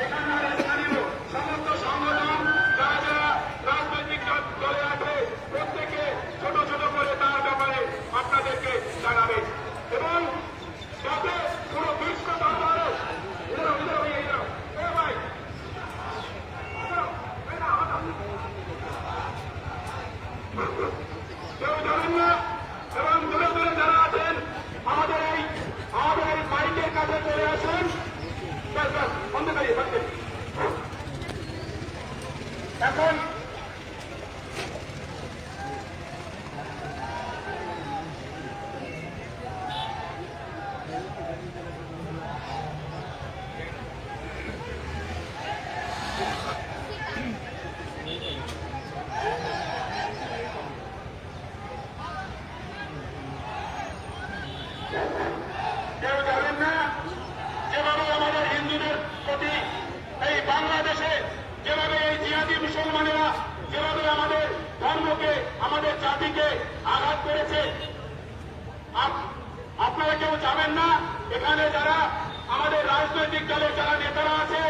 এখানকার স্থানীয় সমস্ত সংগঠন যারা যারা রাজনৈতিক দলে আছে প্রত্যেকে ছোট ছোট করে তার ব্যাপারে আপনাদেরকে জানাবে এবং যাতে পুরো বিশ্ব দরবারে কেউ জানেন না এবং দূরে দূরে যারা আছেন আমাদের এই মাইকের কাছে চলে আসুন। বন্ধ করিয়ে এখন কেউ জানেন না যেভাবে আমাদের হিন্দুদের প্রতি এই বাংলাদেশে যেভাবে এই জিহাদি মুসলমানেরা যেভাবে আমাদের ধর্মকে আমাদের জাতিকে আঘাত করেছে, আপনারা কেউ যাবেন না। এখানে যারা আমাদের রাজনৈতিক দলের যারা নেতারা আছে,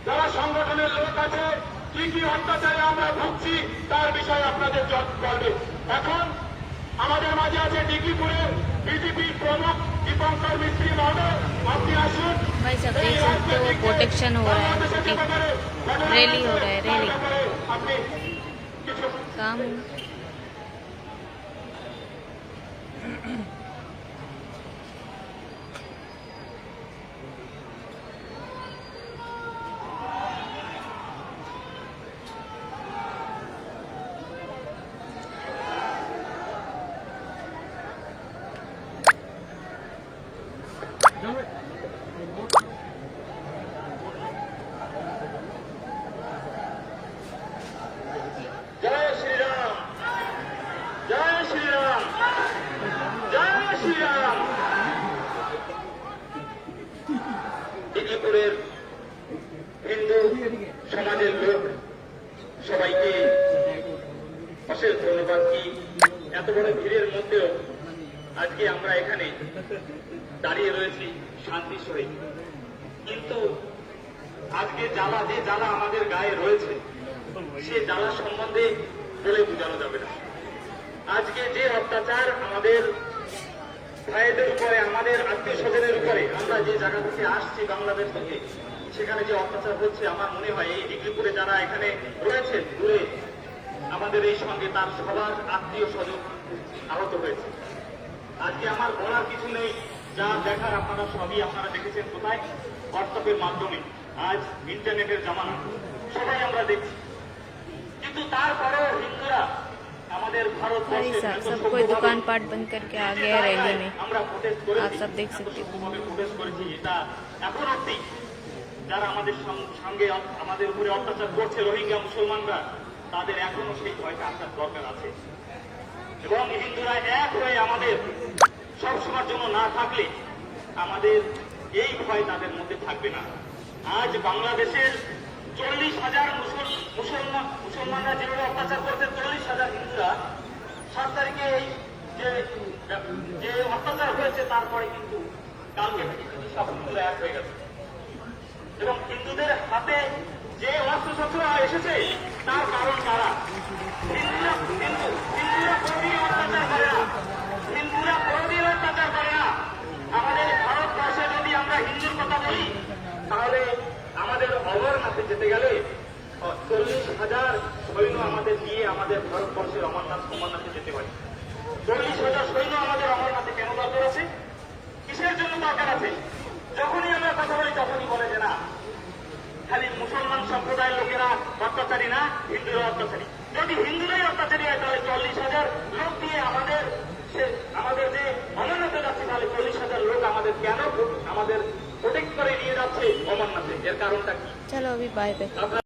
যারা সংগঠনের লোক আছে, কি কি অত্যাচারে আমরা ভুগছি তার বিষয়ে আপনাদের বলবে। এখন আমাদের মাঝে আছে ডিগ্রিপুরের বিজেপি প্রमुख दीपंकर मिस्त्री महोदय, अपनी आसन भाई सब देख सकते हो प्रोटेक्शन हो रहा है, रैली हो रहा है, रैली काम जय श्री राम, जय श्री राम, जय श्री राम। ডিগ্রিপুরের হিন্দু সমাজের লোক সবাইকে অশেষ ধন্যবাদ। কি এত বড় ভিড়ের মধ্যেও আজকে আমরা এখানে দাঁড়িয়ে রয়েছি শান্তি সহিত, কিন্তু আজকে যে জ্বালা আমাদের গায়ে রয়েছে সে জ্বালা সম্বন্ধে বলে বোঝানো যাবে না। আজকে যে অত্যাচার আমাদের ভাইদের উপরে, আমাদের আত্মীয় স্বজনের উপরে, আমরা যে জায়গা থেকে আসছি বাংলাদেশ থেকে, সেখানে যে অত্যাচার হচ্ছে, আমার মনে হয় এই ডিগ্রিপুরে যারা এখানে রয়েছে দূরে আমাদের এই সঙ্গে, তার সবার আত্মীয় স্বজন আহত হয়েছে। আজকে আমার বলার কিছু নেই, যা দেখার আপনারা সবই আপনারা দেখেছেন কোথায়, হোয়াটসঅ্যাপের মাধ্যমে। আজ ইন্টারনেটের জামানা, সবাই আমরা দেখছি। কিন্তু তারপরেও হিন্দুরা আমাদের भाई साहब सब कोई दुकान पाट बंद करके आ गया रैली में, आप सब देख सकते हो। এটা এখন অবধি যারা আমাদের সঙ্গে আমাদের উপরে অত্যাচার করছে রোহিঙ্গা মুসলমানরা, তাদের এখনো সেই ভয়টা আসার দরকার আছে। এবং হিন্দুরা এক হয়ে আমাদের সবসময়ের জন্য না থাকলে আমাদের এই ভয় তাদের মধ্যে থাকবে না। আজ বাংলাদেশের 40,000 মুসলমানরা যেভাবে অত্যাচার করছে, 40,000 হিন্দুরা 7 তারিখে এই যে অত্যাচার হয়েছে তারপরে কিন্তু কালকে থেকে কিন্তু সব হিন্দুরা এক হয়ে গেছে। এবং হিন্দুদের হাতে যে অস্ত্রশস্ত্র এসেছে তার কারণ কারা? হিন্দুরা কোনদিন অত্যাচার করে না, হিন্দুরা কোনদিন অত্যাচার করে না। আমাদের ভারতবর্ষে যদি আমরা হিন্দুর কথা বলি, তাহলে আমাদের অমরনাথে যেতে গেলে 40,000 সৈন্য আমাদের নিয়ে আমাদের ভারতবর্ষের অমরনাথে যেতে হয়। 40,000 সৈন্য আমাদের অমরনাথে কেন দরকার আছে? কিসের জন্য দরকার আছে? যখনই আমরা কথা বলি তখনই বলে যে না, খালি মুসলমান সম্প্রদায়ের লোকেরা অত্যাচারী না, হিন্দুরা অত্যাচারী। যদি হিন্দুরাই অত্যাচারী হয় তাহলে 40,000 লোক দিয়ে আমাদের যে অমরনাথে যাচ্ছে, তাহলে 40,000 লোক আমাদের কেন আমাদের প্রোটেক্ট করে নিয়ে যাচ্ছে অমরনাথে? এর কারণটা কি? चलो अभी बाय बाय।